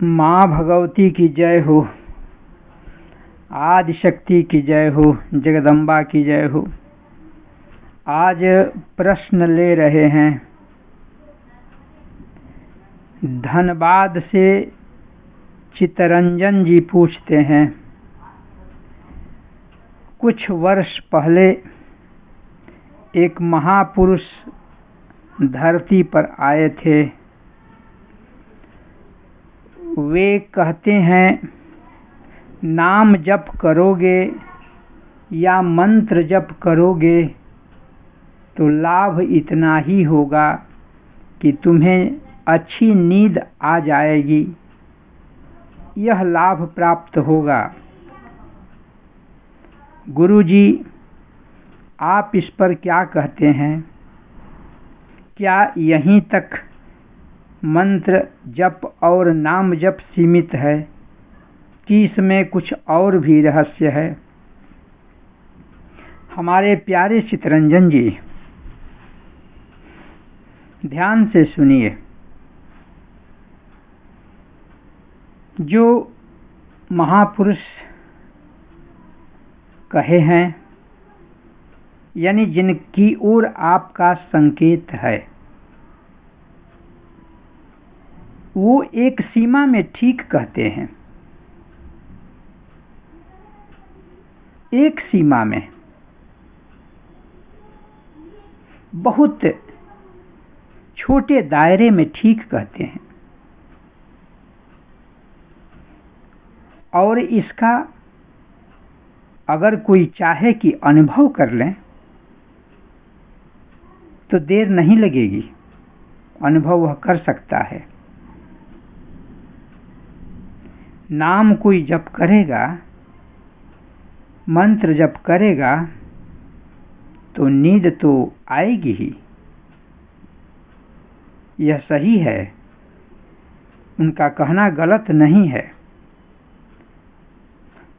माँ भगवती की जय हो, आदि शक्ति की जय हो, जगदम्बा की जय हो। आज प्रश्न ले रहे हैं। धनबाद से चित्तरंजन जी पूछते हैं, कुछ वर्ष पहले एक महापुरुष धरती पर आए थे। वे कहते हैं, नाम जप करोगे या मंत्र जप करोगे तो लाभ इतना ही होगा कि तुम्हें अच्छी नींद आ जाएगी, यह लाभ प्राप्त होगा। गुरुजी, आप इस पर क्या कहते हैं? क्या यहीं तक मंत्र जप और नाम जप सीमित है कि इसमें कुछ और भी रहस्य है? हमारे प्यारे चित्तरंजन जी, ध्यान से सुनिए। जो महापुरुष कहे हैं, यानी जिनकी ओर आपका संकेत है, वो एक सीमा में ठीक कहते हैं। एक सीमा में बहुत छोटे दायरे में ठीक कहते हैं, और इसका अगर कोई चाहे कि अनुभव कर लें तो देर नहीं लगेगी, अनुभव वह कर सकता है। नाम कोई जप करेगा, मंत्र जप करेगा तो नींद तो आएगी ही, यह सही है, उनका कहना गलत नहीं है।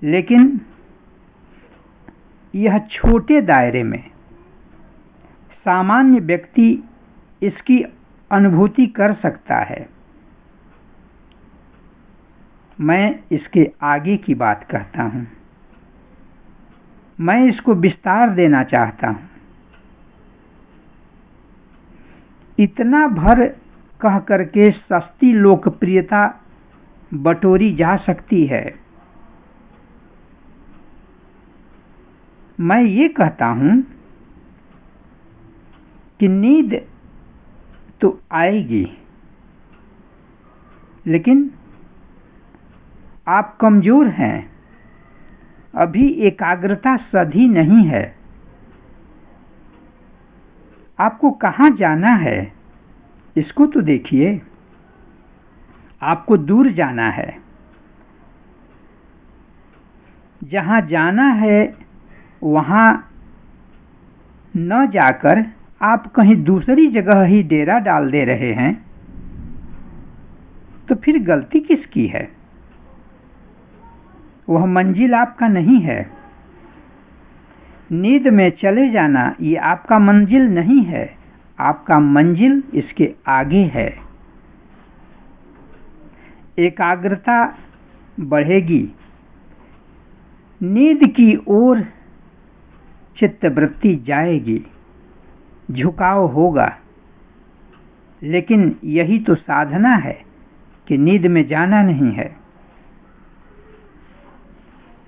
लेकिन यह छोटे दायरे में सामान्य व्यक्ति इसकी अनुभूति कर सकता है। मैं इसके आगे की बात कहता हूं, मैं इसको विस्तार देना चाहता हूं। इतना भर कह करके सस्ती लोकप्रियता बटोरी जा सकती है। मैं ये कहता हूं कि नींद तो आएगी, लेकिन आप कमजोर हैं, अभी एकाग्रता सधी नहीं है। आपको कहाँ जाना है इसको तो देखिए। आपको दूर जाना है, जहाँ जाना है वहाँ न जाकर आप कहीं दूसरी जगह ही डेरा डाल दे रहे हैं, तो फिर गलती किसकी है? वह मंजिल आपका नहीं है। नींद में चले जाना ये आपका मंजिल नहीं है, आपका मंजिल इसके आगे है। एकाग्रता बढ़ेगी, नींद की ओर चित्तवृत्ति जाएगी, झुकाव होगा। लेकिन यही तो साधना है कि नींद में जाना नहीं है।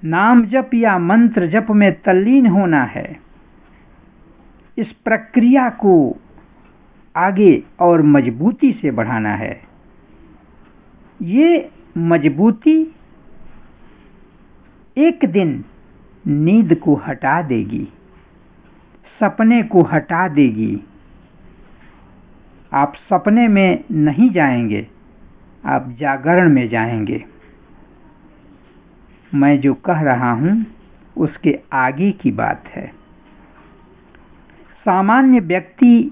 नाम जप या मंत्र जप में तल्लीन होना है। इस प्रक्रिया को आगे और मजबूती से बढ़ाना है। ये मजबूती एक दिन नींद को हटा देगी, सपने को हटा देगी। आप सपने में नहीं जाएंगे, आप जागरण में जाएंगे। मैं जो कह रहा हूं उसके आगे की बात है। सामान्य व्यक्ति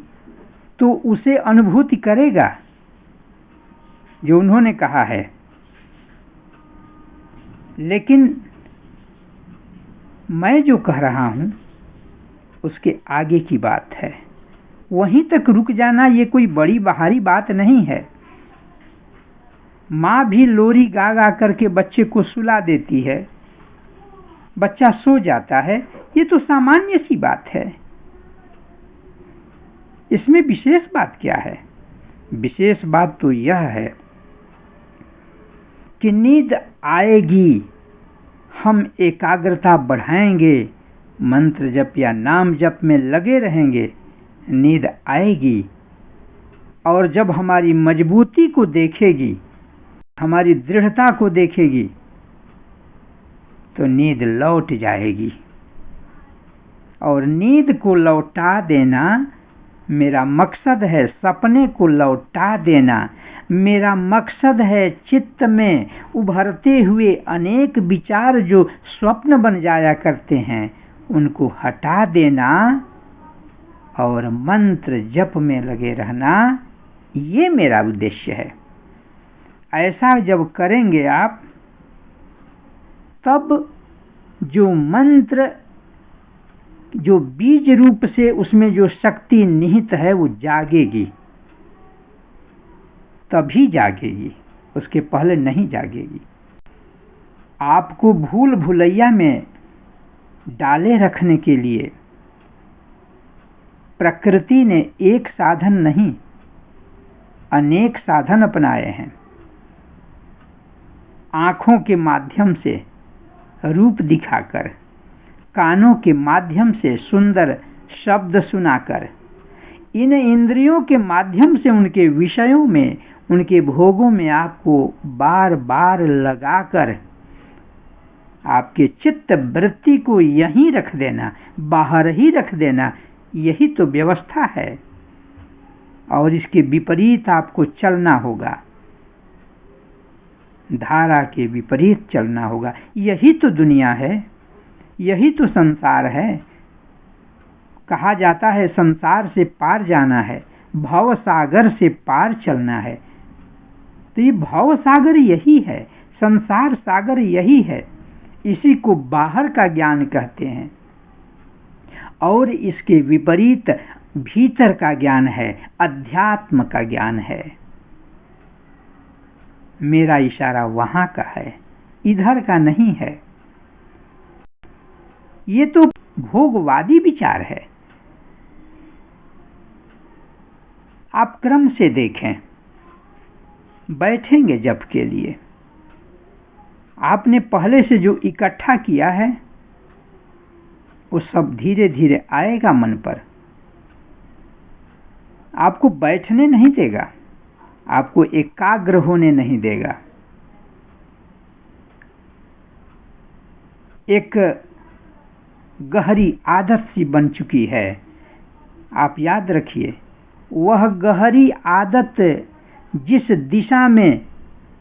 तो उसे अनुभूति करेगा जो उन्होंने कहा है, लेकिन मैं जो कह रहा हूं उसके आगे की बात है। वहीं तक रुक जाना ये कोई बड़ी बाहरी बात नहीं है। माँ भी लोरी गा गा करके बच्चे को सुला देती है, बच्चा सो जाता है, ये तो सामान्य सी बात है। इसमें विशेष बात क्या है? विशेष बात तो यह है कि नींद आएगी, हम एकाग्रता बढ़ाएंगे, मंत्र जप या नाम जप में लगे रहेंगे, नींद आएगी। और जब हमारी मजबूती को देखेगी, हमारी दृढ़ता को देखेगी, तो नींद लौट जाएगी। और नींद को लौटा देना मेरा मकसद है, सपने को लौटा देना मेरा मकसद है। चित्त में उभरते हुए अनेक विचार जो स्वप्न बन जाया करते हैं, उनको हटा देना और मंत्र जप में लगे रहना, ये मेरा उद्देश्य है। ऐसा जब करेंगे आप, तब जो मंत्र, जो बीज रूप से उसमें जो शक्ति निहित है, वो जागेगी, तभी जागेगी, उसके पहले नहीं जागेगी। आपको भूल भुलैया में डाले रखने के लिए प्रकृति ने एक साधन नहीं, अनेक साधन अपनाए हैं। आंखों के माध्यम से रूप दिखाकर, कानों के माध्यम से सुंदर शब्द सुनाकर, इन इंद्रियों के माध्यम से उनके विषयों में, उनके भोगों में आपको बार बार लगाकर आपके चित्त वृत्ति को यहीं रख देना, बाहर ही रख देना, यही तो व्यवस्था है। और इसके विपरीत आपको चलना होगा, धारा के विपरीत चलना होगा। यही तो दुनिया है, यही तो संसार है। कहा जाता है संसार से पार जाना है, भव सागर से पार चलना है। तो ये भव सागर यही है, संसार सागर यही है। इसी को बाहर का ज्ञान कहते हैं। और इसके विपरीत भीतर का ज्ञान है, अध्यात्म का ज्ञान है। मेरा इशारा वहां का है, इधर का नहीं है। ये तो भोगवादी विचार है। आप क्रम से देखें, बैठेंगे जप के लिए, आपने पहले से जो इकट्ठा किया है वो सब धीरे धीरे आएगा मन पर। आपको बैठने नहीं देगा, आपको एकाग्र होने नहीं देगा। एक गहरी आदत सी बन चुकी है। आप याद रखिए, वह गहरी आदत जिस दिशा में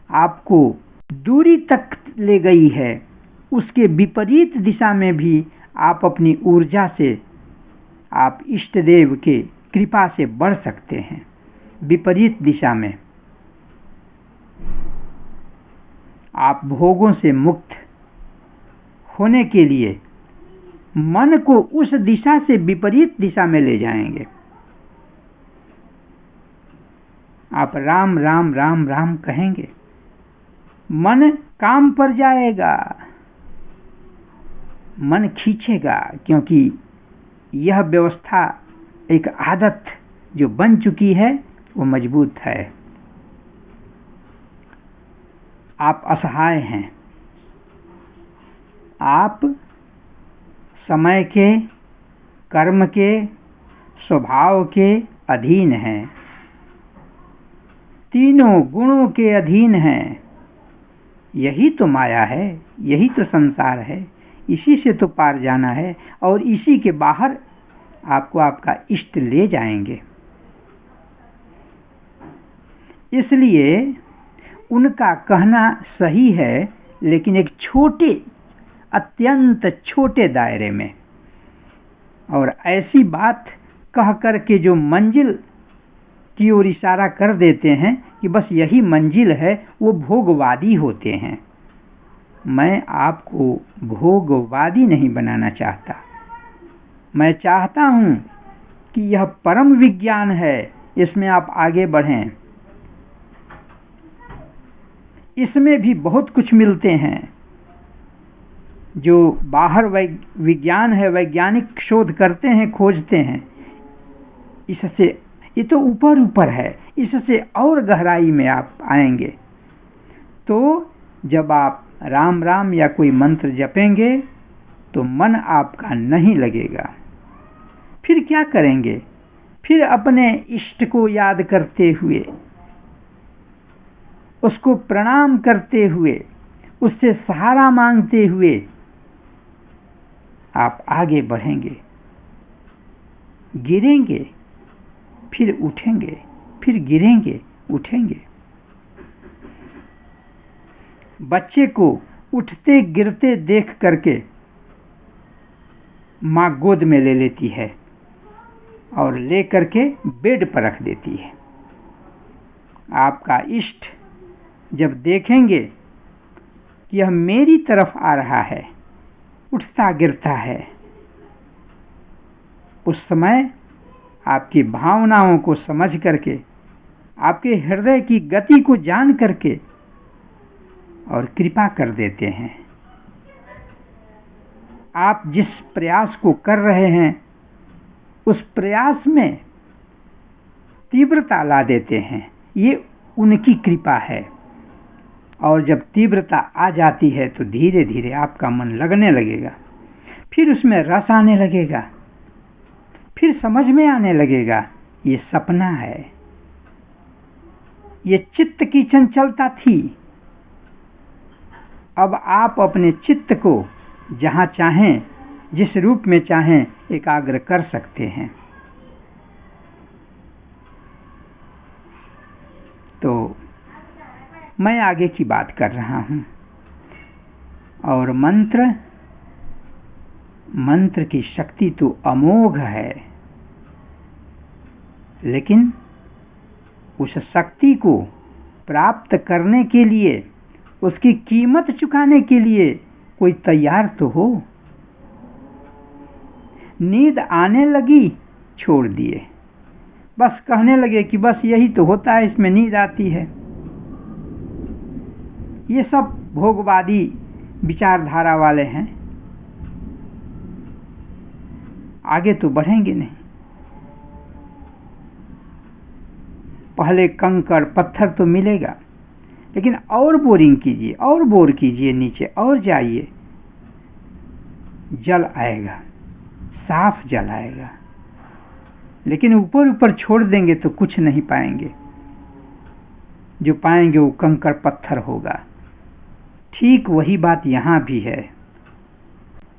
आपको दूरी तक ले गई है, उसके विपरीत दिशा में भी आप अपनी ऊर्जा से, आप इष्ट देव के कृपा से बढ़ सकते हैं। विपरीत दिशा में आप भोगों से मुक्त होने के लिए मन को उस दिशा से विपरीत दिशा में ले जाएंगे। आप राम राम राम राम कहेंगे, मन काम पर जाएगा, मन खींचेगा, क्योंकि यह व्यवस्था, एक आदत जो बन चुकी है, वो मजबूत है। आप असहाय हैं, आप समय के, कर्म के, स्वभाव के अधीन हैं, तीनों गुणों के अधीन हैं। यही तो माया है, यही तो संसार है। इसी से तो पार जाना है, और इसी के बाहर आपको आपका इष्ट ले जाएंगे। इसलिए उनका कहना सही है, लेकिन एक छोटे, अत्यंत छोटे दायरे में। और ऐसी बात कह कर के जो मंजिल की ओर इशारा कर देते हैं कि बस यही मंजिल है, वो भोगवादी होते हैं। मैं आपको भोगवादी नहीं बनाना चाहता। मैं चाहता हूं कि यह परम विज्ञान है, इसमें आप आगे बढ़ें। इसमें भी बहुत कुछ मिलते हैं। जो बाहर विज्ञान है, वैज्ञानिक शोध करते हैं, खोजते हैं, इससे ये तो ऊपर ऊपर है, इससे और गहराई में आप आएंगे। तो जब आप राम राम या कोई मंत्र जपेंगे तो मन आपका नहीं लगेगा। फिर क्या करेंगे? फिर अपने इष्ट को याद करते हुए, उसको प्रणाम करते हुए, उससे सहारा मांगते हुए आप आगे बढ़ेंगे। गिरेंगे फिर उठेंगे, फिर गिरेंगे उठेंगे। बच्चे को उठते गिरते देख करके माँ गोद में ले लेती है और ले करके बेड पर रख देती है। आपका इष्ट जब देखेंगे कि यह मेरी तरफ आ रहा है, उठता गिरता है, उस समय आपकी भावनाओं को समझ करके, आपके हृदय की गति को जान करके और कृपा कर देते हैं। आप जिस प्रयास को कर रहे हैं उस प्रयास में तीव्रता ला देते हैं, ये उनकी कृपा है। और जब तीव्रता आ जाती है तो धीरे धीरे आपका मन लगने लगेगा, फिर उसमें रस आने लगेगा, फिर समझ में आने लगेगा ये सपना है, ये चित्त की चंचलता थी। अब आप अपने चित्त को जहां चाहें, जिस रूप में चाहें एकाग्र कर सकते हैं। तो मैं आगे की बात कर रहा हूं। और मंत्र की शक्ति तो अमोघ है, लेकिन उस शक्ति को प्राप्त करने के लिए, उसकी कीमत चुकाने के लिए कोई तैयार तो हो। नींद आने लगी, छोड़ दिए, बस कहने लगे कि बस यही तो होता है, इसमें नींद आती है। ये सब भोगवादी विचारधारा वाले हैं, आगे तो बढ़ेंगे नहीं। पहले कंकड़ पत्थर तो मिलेगा, लेकिन और बोरिंग कीजिए, और बोर कीजिए नीचे, और जाइए, जल आएगा, साफ जल आएगा। लेकिन ऊपर ऊपर छोड़ देंगे तो कुछ नहीं पाएंगे, जो पाएंगे वो कंकड़ पत्थर होगा। ठीक वही बात यहां भी है।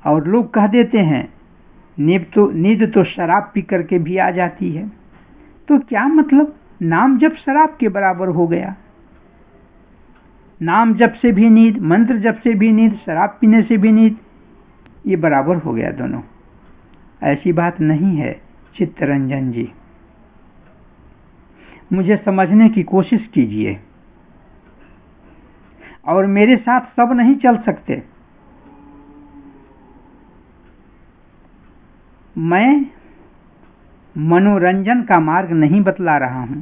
और लोग कह देते हैं नींद तो शराब पी करके भी आ जाती है। तो क्या मतलब? नाम जप शराब के बराबर हो गया। नाम जप से भी नींद, मंत्र जप से भी नींद, शराब पीने से भी नींद, ये बराबर हो गया दोनों। ऐसी बात नहीं है चित्तरंजन जी, मुझे समझने की कोशिश कीजिए। और मेरे साथ सब नहीं चल सकते। मैं मनोरंजन का मार्ग नहीं बतला रहा हूं,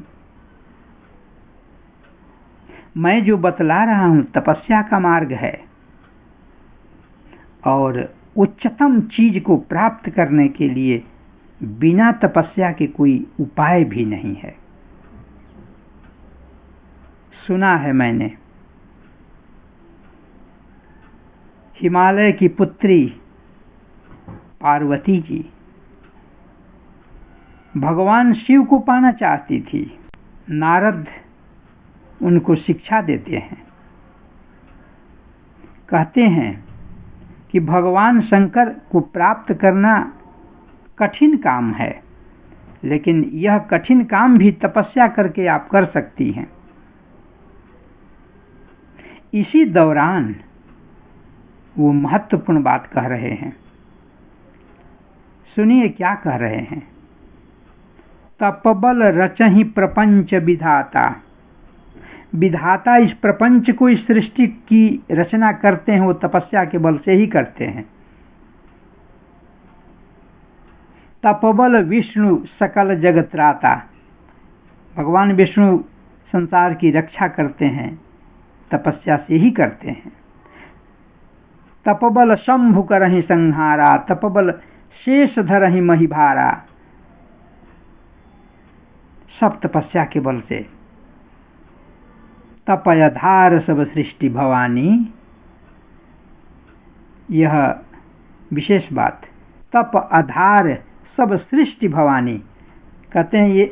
मैं जो बतला रहा हूं तपस्या का मार्ग है। और उच्चतम चीज को प्राप्त करने के लिए बिना तपस्या के कोई उपाय भी नहीं है। सुना है मैंने, हिमालय की पुत्री पार्वती जी भगवान शिव को पाना चाहती थी। नारद उनको शिक्षा देते हैं, कहते हैं कि भगवान शंकर को प्राप्त करना कठिन काम है, लेकिन यह कठिन काम भी तपस्या करके आप कर सकती हैं। इसी दौरान वो महत्वपूर्ण बात कह रहे हैं। सुनिए क्या कह रहे हैं। तपबल रचहि प्रपंच विधाता, विधाता इस प्रपंच को, इस सृष्टि की रचना करते हैं, वो तपस्या के बल से ही करते हैं। तपबल विष्णु सकल जगत्राता, भगवान विष्णु संसार की रक्षा करते हैं, तपस्या से ही करते हैं। तपबल शंभु करहि संहारा, तपबल शेष धरहि महिभारा। सब तपस्या के बल से। तपय धार सब सृष्टि भवानी, यह विशेष बात। तप आधार सब सृष्टि भवानी, कहते हैं ये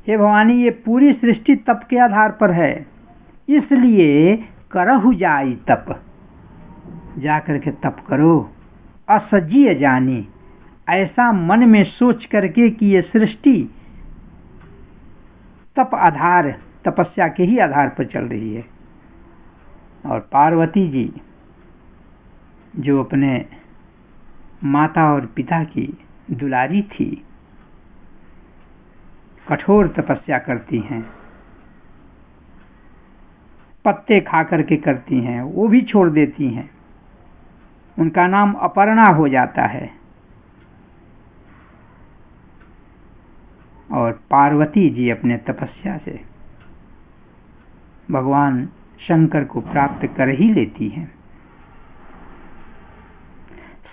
हे भवानी, ये पूरी सृष्टि तप के आधार पर है, इसलिए करहु जाई तप, जाकर के तप करो। असजीय जानी, ऐसा मन में सोच करके कि ये सृष्टि तप आधार, तपस्या के ही आधार पर चल रही है। और पार्वती जी जो अपने माता और पिता की दुलारी थी, कठोर तपस्या करती हैं, पत्ते खा करके करती हैं, वो भी छोड़ देती हैं। उनका नाम अपर्णा हो जाता है। और पार्वती जी अपने तपस्या से भगवान शंकर को प्राप्त कर ही लेती हैं।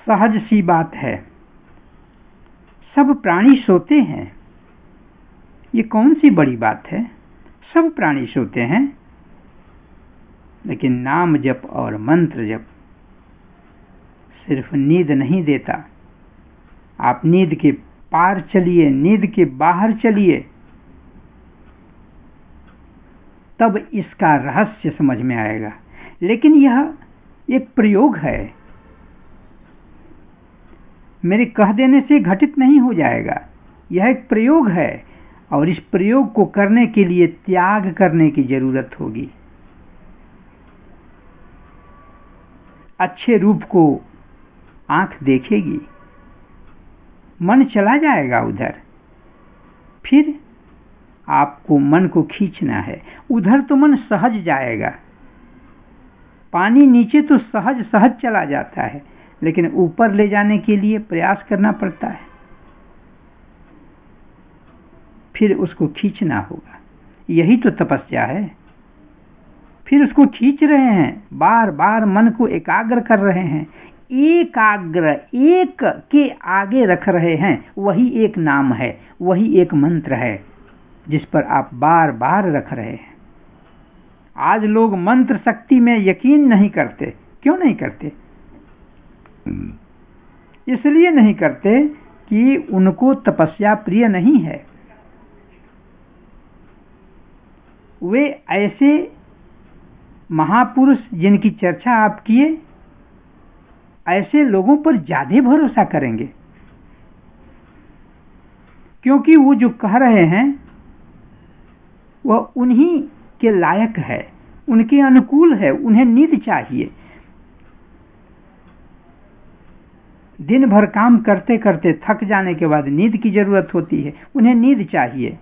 सहज सी बात है, सब प्राणी सोते हैं, ये कौन सी बड़ी बात है। सब प्राणी सोते हैं, लेकिन नाम जप और मंत्र जप सिर्फ नींद नहीं देता। आप नींद के पार चलिए, नींद के बाहर चलिए, तब इसका रहस्य समझ में आएगा। लेकिन यह एक प्रयोग है, मेरे कह देने से घटित नहीं हो जाएगा। यह एक प्रयोग है, और इस प्रयोग को करने के लिए त्याग करने की जरूरत होगी। अच्छे रूप को आंख देखेगी, मन चला जाएगा उधर, फिर आपको मन को खींचना है। उधर तो मन सहज जाएगा, पानी नीचे तो सहज सहज चला जाता है, लेकिन ऊपर ले जाने के लिए प्रयास करना पड़ता है, फिर उसको खींचना होगा। यही तो तपस्या है। फिर उसको खींच रहे हैं, बार बार मन को एकाग्र कर रहे हैं, एकाग्र, एक के आगे रख रहे हैं। वही एक नाम है, वही एक मंत्र है जिस पर आप बार बार रख रहे हैं। आज लोग मंत्र शक्ति में यकीन नहीं करते। क्यों नहीं करते? इसलिए नहीं करते कि उनको तपस्या प्रिय नहीं है। वे ऐसे महापुरुष जिनकी चर्चा आप किए, ऐसे लोगों पर ज्यादा भरोसा करेंगे, क्योंकि वो जो कह रहे हैं वह उन्हीं के लायक है, उनके अनुकूल है। उन्हें नींद चाहिए। दिन भर काम करते करते थक जाने के बाद नींद की जरूरत होती है, उन्हें नींद चाहिए।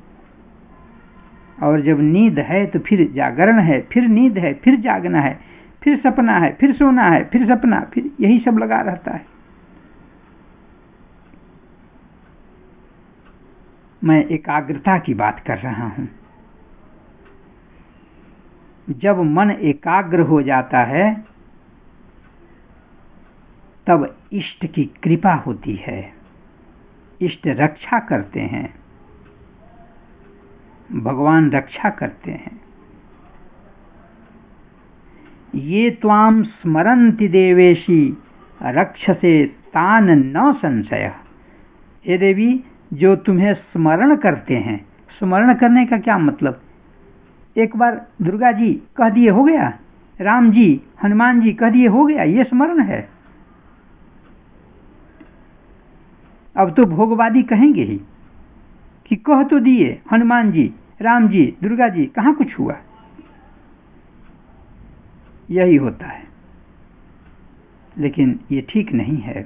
और जब नींद है तो फिर जागरण है, फिर नींद है, फिर जागना है, फिर सपना है, फिर सोना है, फिर सपना, फिर यही सब लगा रहता है। मैं एकाग्रता की बात कर रहा हूं। जब मन एकाग्र हो जाता है तब इष्ट की कृपा होती है, इष्ट रक्षा करते हैं, भगवान रक्षा करते हैं। ये त्वाम स्मरन्ति देवेशी रक्षसे तान न संशय। हे देवी, जो तुम्हें स्मरण करते हैं। स्मरण करने का क्या मतलब? एक बार दुर्गा जी कह दिए हो गया, राम जी, हनुमान जी कह दिए हो गया, ये स्मरण है। अब तो भोगवादी कहेंगे ही कि कह तो दिए हनुमान जी, राम जी, दुर्गा जी, कहां कुछ हुआ। यही होता है, लेकिन ये ठीक नहीं है।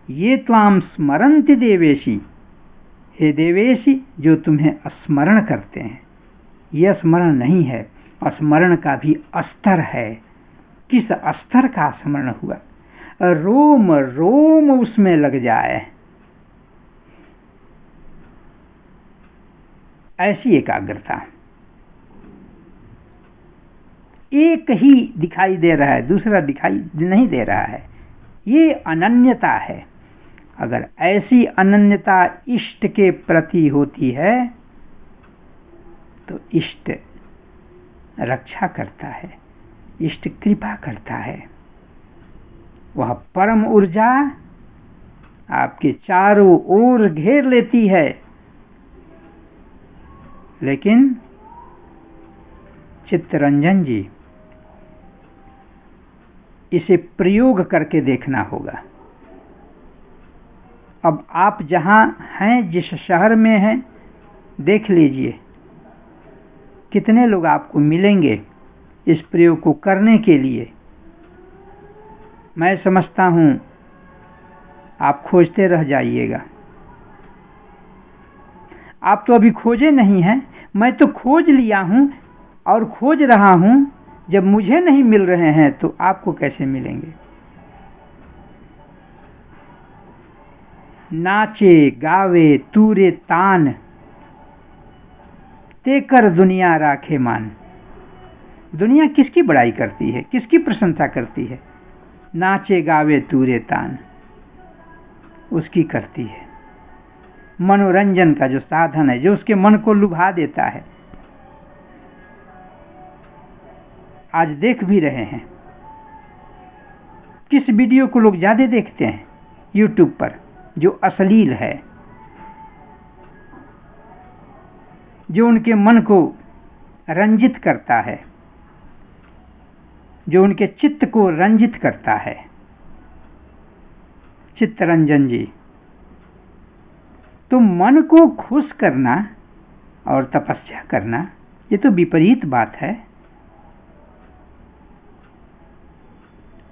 ये त्वाम स्मरन्ति देवेशी, हे देवेशी, जो तुम्हें स्मरण करते हैं। यह स्मरण नहीं है, स्मरण का भी स्तर है। किस स्तर का स्मरण हुआ? रोम रोम उसमें लग जाए, ऐसी एकाग्रता। एक ही दिखाई दे रहा है, दूसरा दिखाई नहीं दे रहा है। ये अनन्यता है। अगर ऐसी अनन्यता इष्ट के प्रति होती है तो इष्ट रक्षा करता है, इष्ट कृपा करता है। वह परम ऊर्जा आपके चारों ओर घेर लेती है। लेकिन चित्तरंजन जी, इसे प्रयोग करके देखना होगा। अब आप जहां हैं, जिस शहर में हैं, देख लीजिए कितने लोग आपको मिलेंगे इस प्रयोग को करने के लिए। मैं समझता हूं आप खोजते रह जाइएगा। आप तो अभी खोजे नहीं हैं, मैं तो खोज लिया हूं और खोज रहा हूं। जब मुझे नहीं मिल रहे हैं तो आपको कैसे मिलेंगे? नाचे गावे तूरे तान, तेकर दुनिया राखे मान। दुनिया किसकी बड़ाई करती है, किसकी प्रशंसा करती है? नाचे गावे तूरे तान, उसकी करती है। मनोरंजन का जो साधन है, जो उसके मन को लुभा देता है। आज देख भी रहे हैं किस वीडियो को लोग ज्यादा देखते हैं? यूट्यूब पर जो अश्लील है, जो उनके मन को रंजित करता है, जो उनके चित्त को रंजित करता है। चित्तरंजन जी, तो मन को खुश करना और तपस्या करना, ये तो विपरीत बात है।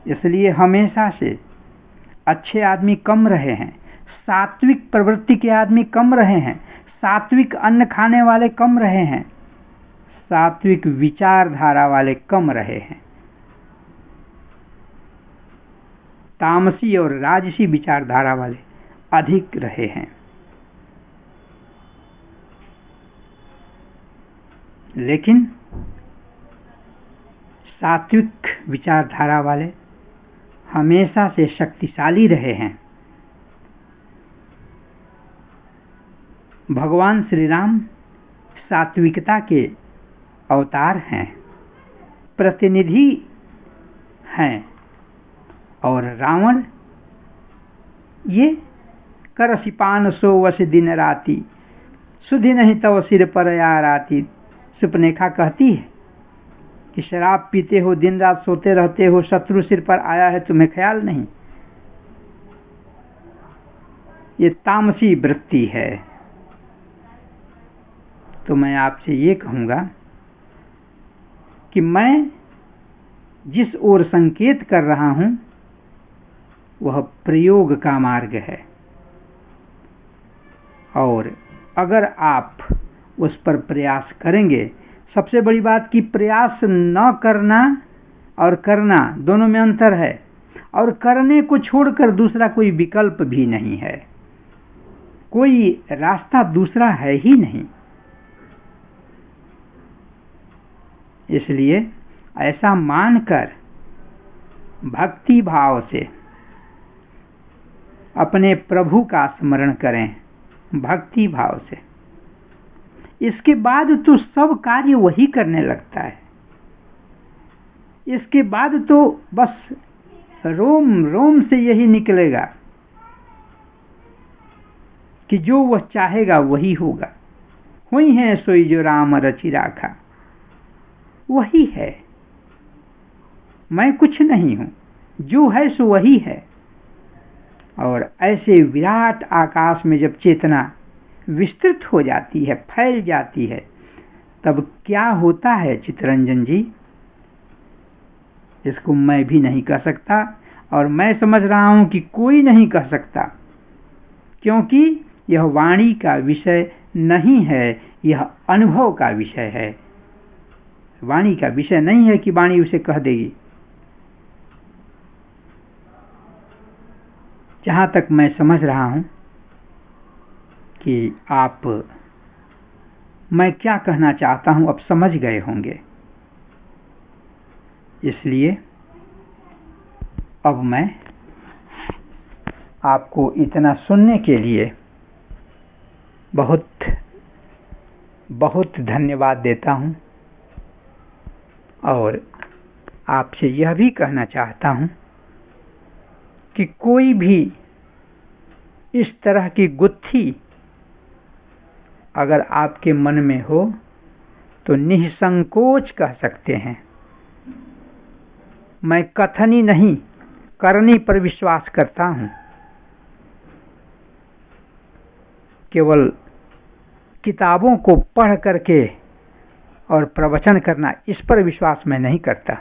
इसलिए हमेशा से अच्छे आदमी कम रहे हैं, सात्विक प्रवृत्ति के आदमी कम रहे हैं, सात्विक अन्न खाने वाले कम रहे हैं, सात्विक विचारधारा वाले कम रहे हैं। तामसी और राजसी विचारधारा वाले अधिक रहे हैं। लेकिन सात्विक विचारधारा वाले हमेशा से शक्तिशाली रहे हैं। भगवान श्री राम सात्विकता के अवतार हैं, प्रतिनिधि हैं। और रावण ये करसिपान सो वश दिन राती, सुधि नहीं तव सिर पर यार आती। सुपनेखा कहती है कि शराब पीते हो, दिन रात सोते रहते हो, शत्रु सिर पर आया है, तुम्हें ख्याल नहीं। ये तामसी वृत्ति है। तो मैं आपसे ये कहूंगा कि मैं जिस ओर संकेत कर रहा हूं वह प्रयोग का मार्ग है। और अगर आप उस पर प्रयास करेंगे, सबसे बड़ी बात कि प्रयास न करना और करना दोनों में अंतर है। और करने को छोड़कर दूसरा कोई विकल्प भी नहीं है, कोई रास्ता दूसरा है ही नहीं। इसलिए ऐसा मानकर भक्ति भाव से अपने प्रभु का स्मरण करें, भक्ति भाव से। इसके बाद तो सब कार्य वही करने लगता है। इसके बाद तो बस रोम रोम से यही निकलेगा कि जो वह चाहेगा वही होगा। हुई है सोई जो राम रचि राखा, वही है। मैं कुछ नहीं हूं, जो है सो वही है। और ऐसे विराट आकाश में जब चेतना विस्तृत हो जाती है, फैल जाती है, तब क्या होता है चित्तरंजन जी, इसको मैं भी नहीं कह सकता। और मैं समझ रहा हूं कि कोई नहीं कह सकता, क्योंकि यह वाणी का विषय नहीं है, यह अनुभव का विषय है। वाणी का विषय नहीं है कि वाणी उसे कह देगी। जहां तक मैं समझ रहा हूं कि आप, मैं क्या कहना चाहता हूं, अब समझ गए होंगे। इसलिए अब मैं आपको इतना सुनने के लिए बहुत बहुत धन्यवाद देता हूं और आपसे यह भी कहना चाहता हूं कि कोई भी इस तरह की गुत्थी अगर आपके मन में हो तो निसंकोच कह सकते हैं। मैं कथनी नहीं करनी पर विश्वास करता हूं। केवल किताबों को पढ़ करके और प्रवचन करना, इस पर विश्वास मैं नहीं करता।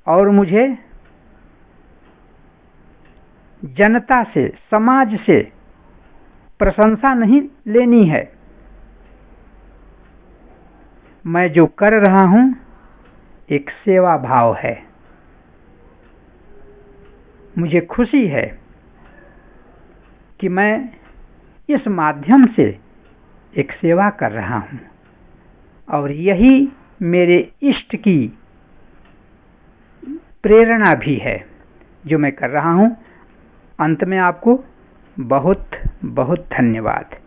और मुझे जनता से, समाज से प्रशंसा नहीं लेनी है। मैं जो कर रहा हूं एक सेवा भाव है। मुझे खुशी है कि मैं इस माध्यम से एक सेवा कर रहा हूं और यही मेरे इष्ट की प्रेरणा भी है जो मैं कर रहा हूं। अंत में आपको बहुत बहुत धन्यवाद।